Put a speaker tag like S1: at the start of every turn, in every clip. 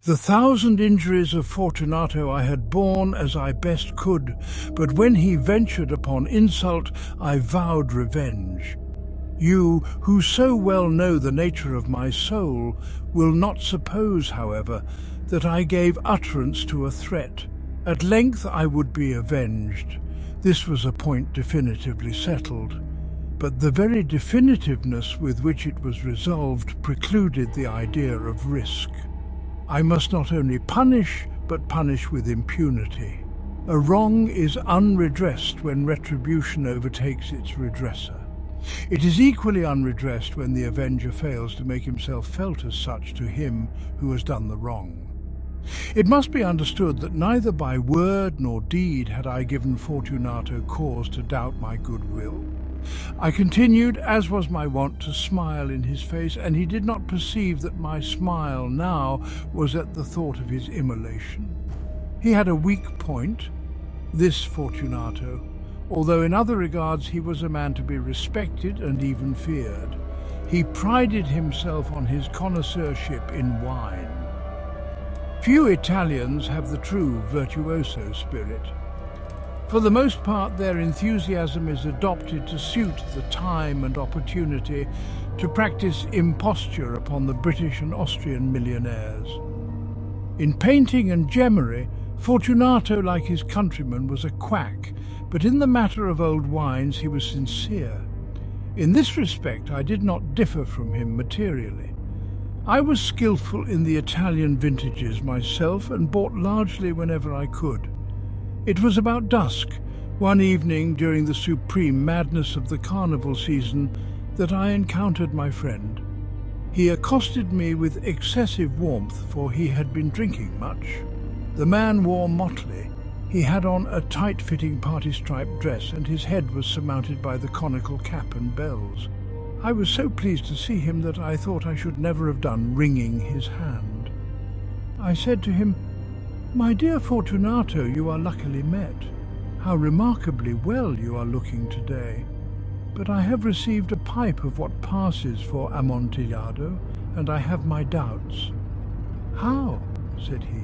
S1: The 1,000 injuries of Fortunato I had borne as I best could, but when he ventured upon insult, I vowed revenge. You, who so well know the nature of my soul, will not suppose, however, that I gave utterance to a threat. At length I would be avenged. This was a point definitively settled, but the very definitiveness with which it was resolved precluded the idea of risk. I must not only punish, but punish with impunity. A wrong is unredressed when retribution overtakes its redresser. It is equally unredressed when the avenger fails to make himself felt as such to him who has done the wrong. It must be understood that neither by word nor deed had I given Fortunato cause to doubt my goodwill. I continued, as was my wont, to smile in his face, and he did not perceive that my smile now was at the thought of his immolation. He had a weak point, this Fortunato, although in other regards he was a man to be respected and even feared. He prided himself on his connoisseurship in wine. Few Italians have the true virtuoso spirit. For the most part, their enthusiasm is adopted to suit the time and opportunity to practice imposture upon the British and Austrian millionaires. In painting and gemmery, Fortunato, like his countrymen, was a quack, but in the matter of old wines he was sincere. In this respect I did not differ from him materially. I was skillful in the Italian vintages myself and bought largely whenever I could. It was about dusk, one evening during the supreme madness of the carnival season, that I encountered my friend. He accosted me with excessive warmth, for he had been drinking much. The man wore motley. He had on a tight-fitting party-striped dress, and his head was surmounted by the conical cap and bells. I was so pleased to see him that I thought I should never have done wringing his hand. I said to him, "My dear Fortunato, you are luckily met. How remarkably well you are looking today. But I have received a pipe of what passes for Amontillado, and I have my doubts." "How?" said he.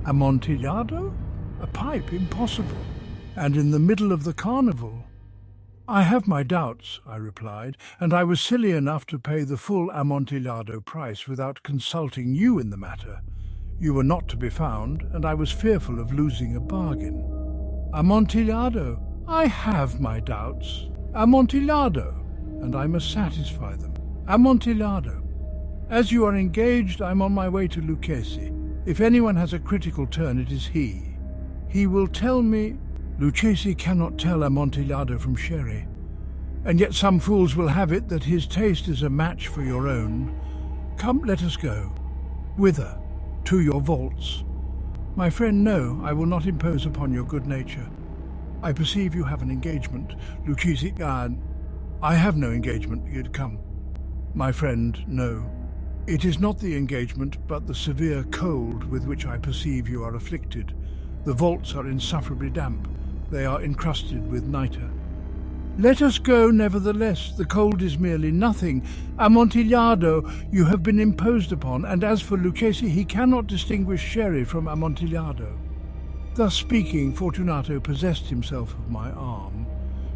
S1: "Amontillado? A pipe? Impossible. And in the middle of the carnival." "I have my doubts," I replied, "and I was silly enough to pay the full Amontillado price without consulting you in the matter. You were not to be found, and I was fearful of losing a bargain." "Amontillado? I have my doubts. Amontillado, and I must satisfy them. Amontillado. As you are engaged, I'm on my way to Lucchesi. If anyone has a critical turn, it is he. He will tell me—" "Lucchesi cannot tell Amontillado from sherry. And yet some fools will have it that his taste is a match for your own. Come, let us go." "Whither?" "To your vaults." "My friend, no, I will not impose upon your good nature. I perceive you have an engagement. Lucchesi, I have no engagement. You'd come." "My friend, no. It is not the engagement, but the severe cold with which I perceive you are afflicted. The vaults are insufferably damp. They are encrusted with nitre." "Let us go, nevertheless. The cold is merely nothing. Amontillado, you have been imposed upon, and as for Lucchesi, he cannot distinguish sherry from Amontillado." Thus speaking, Fortunato possessed himself of my arm.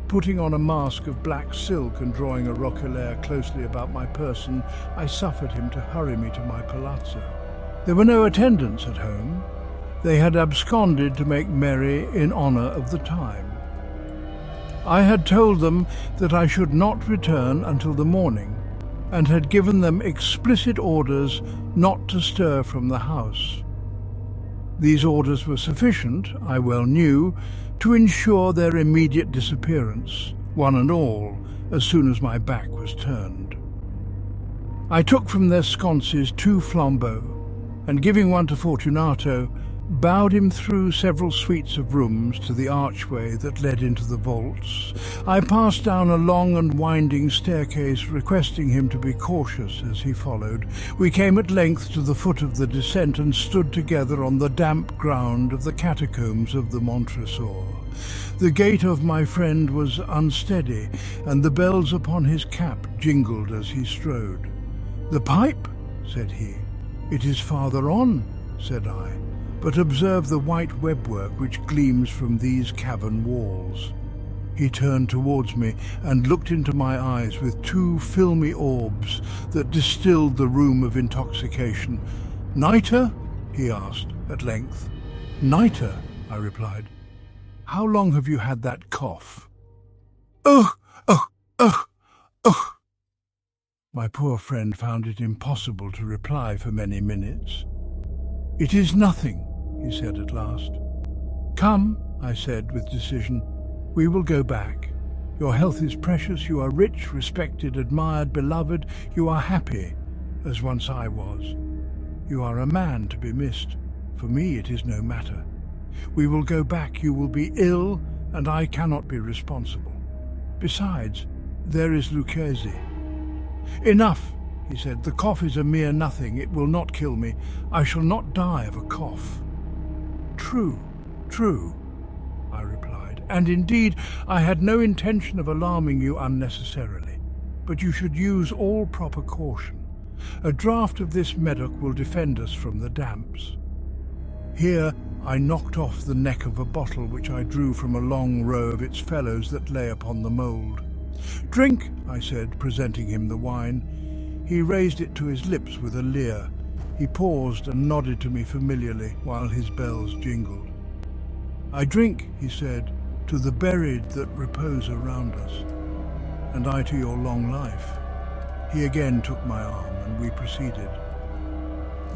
S1: Putting on a mask of black silk and drawing a roquelaire closely about my person, I suffered him to hurry me to my palazzo. There were no attendants at home. They had absconded to make merry in honour of the time. I had told them that I should not return until the morning, and had given them explicit orders not to stir from the house. These orders were sufficient, I well knew, to ensure their immediate disappearance, one and all, as soon as my back was turned. I took from their sconces 2 flambeaux, and giving one to Fortunato, bowed him through several suites of rooms to the archway that led into the vaults. I passed down a long and winding staircase, requesting him to be cautious as he followed. We came at length to the foot of the descent and stood together on the damp ground of the catacombs of the Montresor. The gait of my friend was unsteady, and the bells upon his cap jingled as he strode. "The pipe?" said he. "It is farther on. said I, "but observe the white webwork which gleams from these cavern walls." He turned towards me and looked into my eyes with two filmy orbs that distilled the rheum of intoxication. "Nitre?" he asked at length. "Nitre," I replied. "How long have you had that cough?" "Ugh, ugh, ugh, ugh." My poor friend found it impossible to reply for many minutes. "It is nothing," he said at last. "Come," I said with decision, "we will go back. Your health is precious, you are rich, respected, admired, beloved, you are happy, as once I was. You are a man to be missed. For me it is no matter. We will go back, you will be ill, and I cannot be responsible. Besides, there is Lucchese." "Enough," he said. "The cough is a mere nothing. It will not kill me. I shall not die of a cough." "True, true," I replied, "and indeed I had no intention of alarming you unnecessarily. But you should use all proper caution. A draught of this Medoc will defend us from the damps." Here I knocked off the neck of a bottle which I drew from a long row of its fellows that lay upon the mould. "Drink," I said, presenting him the wine. He raised it to his lips with a leer. He paused and nodded to me familiarly while his bells jingled. "I drink," he said, "to the buried that repose around us, and I to your long life." He again took my arm and we proceeded.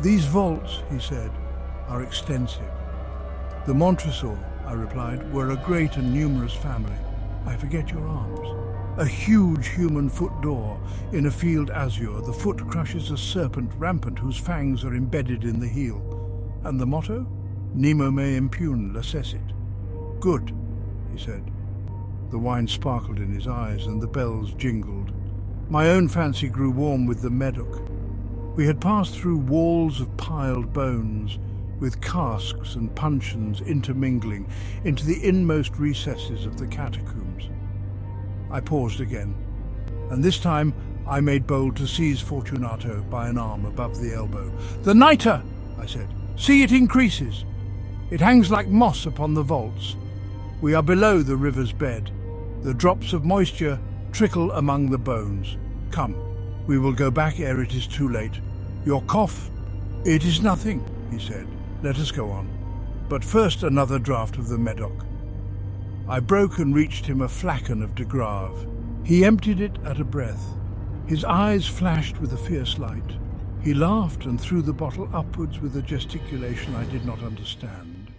S1: "These vaults," he said, "are extensive." "The Montresor," I replied, "were a great and numerous family. I forget your arms. A huge human foot door in a field azure. The foot crushes a serpent rampant whose fangs are embedded in the heel. And the motto? Nemo me impune lacessit." "Good," he said. The wine sparkled in his eyes and the bells jingled. My own fancy grew warm with the Medoc. We had passed through walls of piled bones, with casks and puncheons intermingling into the inmost recesses of the catacombs. I paused again, and this time I made bold to seize Fortunato by an arm above the elbow. "The nitre!" I said. "See, it increases. It hangs like moss upon the vaults. We are below the river's bed. The drops of moisture trickle among the bones. Come, we will go back ere it is too late. Your cough?" "It is nothing," he said. "Let us go on. But first another draught of the Medoc." I broke and reached him a flagon of de Grave. He emptied it at a breath. His eyes flashed with a fierce light. He laughed and threw the bottle upwards with a gesticulation I did not understand.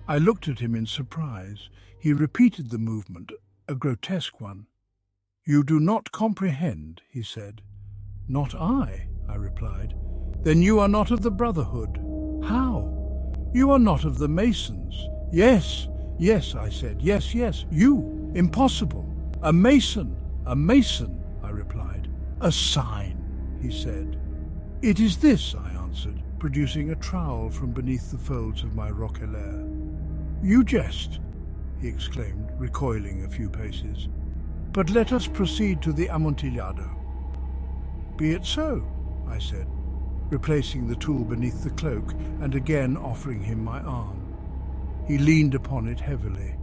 S1: I looked at him in surprise. He repeated the movement, a grotesque one. "You do not comprehend," he said. "Not I," I replied. "Then you are not of the Brotherhood." "How?" "You are not of the Masons." "Yes, yes," I said. "Yes, yes, you. Impossible. A Mason, I replied. "A sign," he said. "It is this," I answered, producing a trowel from beneath the folds of my roquelaire. "You jest," he exclaimed, recoiling a few paces. "But let us proceed to the Amontillado." "Be it so," I said, replacing the tool beneath the cloak and again offering him my arm. He leaned upon it heavily.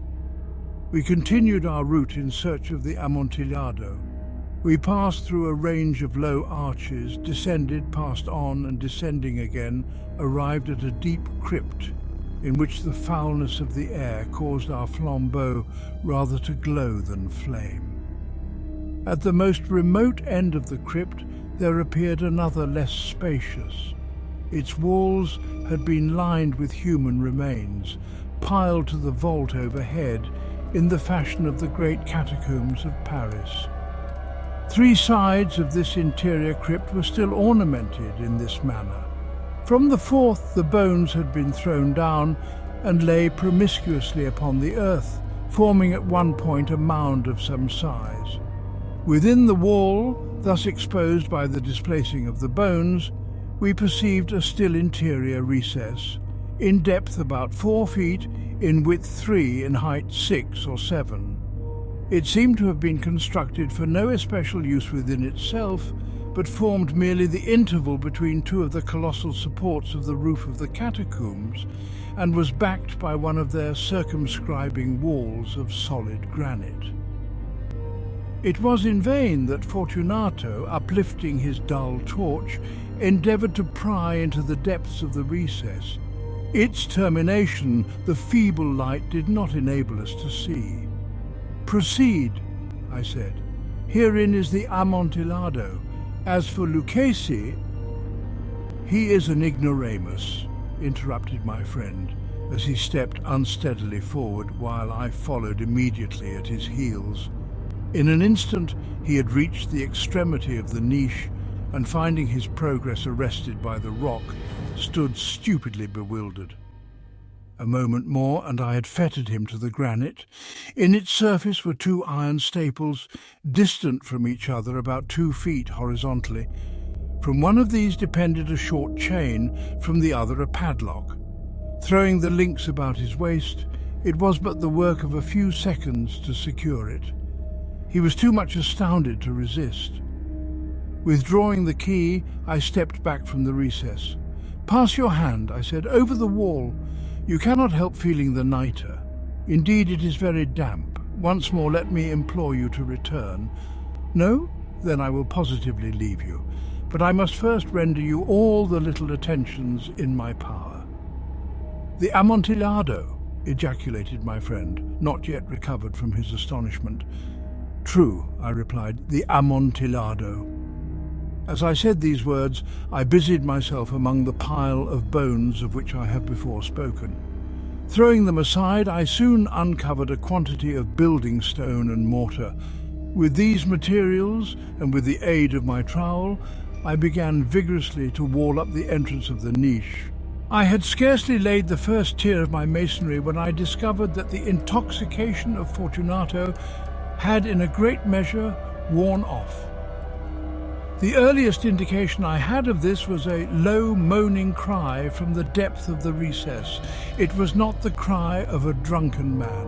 S1: We continued our route in search of the Amontillado. We passed through a range of low arches, descended, passed on, and descending again, arrived at a deep crypt in which the foulness of the air caused our flambeaux rather to glow than flame. At the most remote end of the crypt there appeared another less spacious. Its walls had been lined with human remains, piled to the vault overhead in the fashion of the great catacombs of Paris. 3 sides of this interior crypt were still ornamented in this manner. From the 4th the bones had been thrown down and lay promiscuously upon the earth, forming at one point a mound of some size. Within the wall, thus exposed by the displacing of the bones, we perceived a still interior recess, in depth about 4 feet, in width 3, in height 6 or 7. It seemed to have been constructed for no especial use within itself, but formed merely the interval between two of the colossal supports of the roof of the catacombs, and was backed by one of their circumscribing walls of solid granite. It was in vain that Fortunato, uplifting his dull torch, endeavoured to pry into the depths of the recess. Its termination the feeble light did not enable us to see. "Proceed," I said. "Herein is the Amontillado. As for Lucchesi—" "He is an ignoramus," interrupted my friend, as he stepped unsteadily forward while I followed immediately at his heels. In an instant he had reached the extremity of the niche, and finding his progress arrested by the rock, stood stupidly bewildered. A moment more and I had fettered him to the granite. In its surface were two iron staples, distant from each other about 2 feet horizontally. From one of these depended a short chain, from the other a padlock. Throwing the links about his waist, it was but the work of a few seconds to secure it. He was too much astounded to resist. Withdrawing the key, I stepped back from the recess. "Pass your hand," I said, "over the wall. You cannot help feeling the nitre. Indeed, it is very damp. Once more let me implore you to return." "No? Then I will positively leave you. But I must first render you all the little attentions in my power." "The Amontillado!" ejaculated my friend, not yet recovered from his astonishment. "True," I replied, "the Amontillado." As I said these words, I busied myself among the pile of bones of which I have before spoken. Throwing them aside, I soon uncovered a quantity of building stone and mortar. With these materials, and with the aid of my trowel, I began vigorously to wall up the entrance of the niche. I had scarcely laid the first tier of my masonry when I discovered that the intoxication of Fortunato had in a great measure worn off. The earliest indication I had of this was a low moaning cry from the depth of the recess. It was not the cry of a drunken man.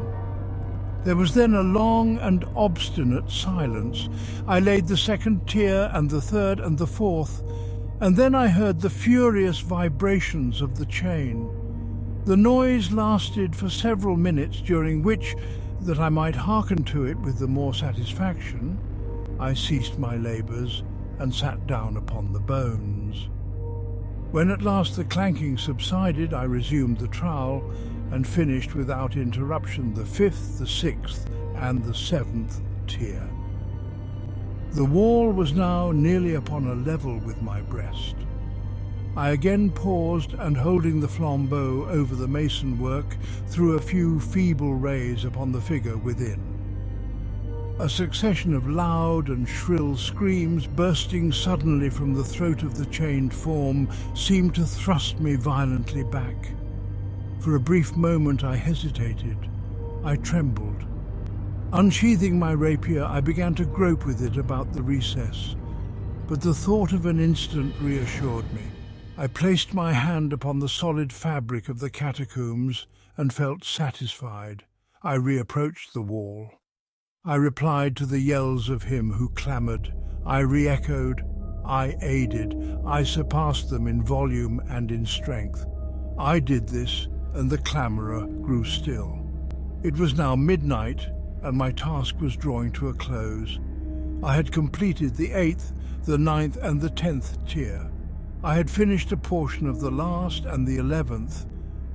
S1: There was then a long and obstinate silence. I laid the second tier and the third and the fourth, and then I heard the furious vibrations of the chain. The noise lasted for several minutes, during which, that I might hearken to it with the more satisfaction, I ceased my labours and sat down upon the bones. When at last the clanking subsided, I resumed the trowel and finished without interruption the 5th, the 6th, and the 7th tier. The wall was now nearly upon a level with my breast. I again paused, and holding the flambeau over the mason work, threw a few feeble rays upon the figure within. A succession of loud and shrill screams, bursting suddenly from the throat of the chained form, seemed to thrust me violently back. For a brief moment I hesitated. I trembled. Unsheathing my rapier, I began to grope with it about the recess, but the thought of an instant reassured me. I placed my hand upon the solid fabric of the catacombs and felt satisfied. I reapproached the wall. I replied to the yells of him who clamoured. I re-echoed. I aided. I surpassed them in volume and in strength. I did this, and the clamourer grew still. It was now midnight, and my task was drawing to a close. I had completed the 8th, the 9th, and the 10th tier. I had finished a portion of the last and the 11th.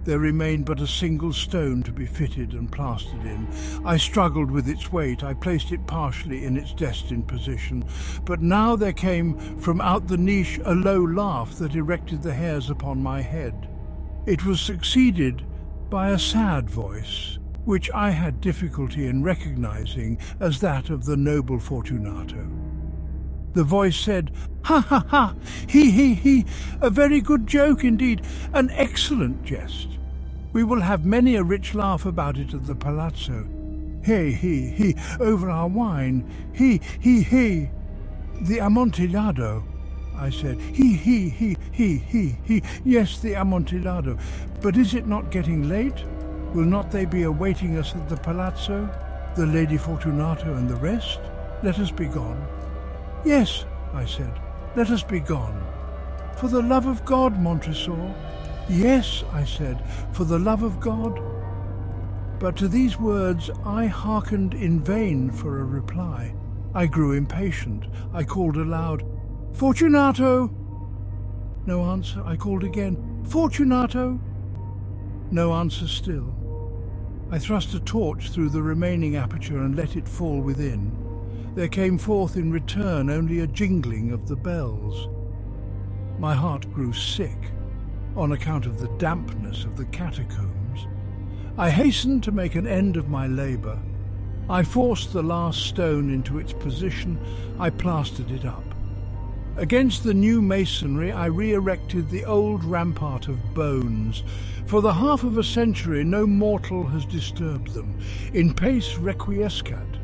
S1: There remained but a single stone to be fitted and plastered in. I struggled with its weight. I placed it partially in its destined position. But now there came from out the niche a low laugh that erected the hairs upon my head. It was succeeded by a sad voice, which I had difficulty in recognizing as that of the noble Fortunato. The voice said, "Ha ha ha! He! A very good joke indeed, an excellent jest. We will have many a rich laugh about it at the palazzo. He, over our wine. He. The Amontillado," I said. He. Yes, the Amontillado. But is it not getting late? Will not they be awaiting us at the palazzo, the Lady Fortunato and the rest? Let us be gone." "Yes," I said. Let us be gone. For the love of God, Montresor. Yes, I said, for the love of God. But to these words I hearkened in vain for a reply. I grew impatient. I called aloud, Fortunato! No answer. I called again, Fortunato! No answer still. I thrust a torch through the remaining aperture and let it fall within. There came forth in return only a jingling of the bells. My heart grew sick on account of the dampness of the catacombs. I hastened to make an end of my labour. I forced the last stone into its position. I plastered it up. Against the new masonry I re-erected the old rampart of bones. For the half of a century no mortal has disturbed them. In pace requiescat.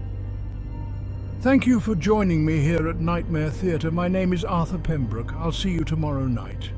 S1: Thank you for joining me here at Nightmare Theatre. My name is Arthur Pembroke. I'll see you tomorrow night.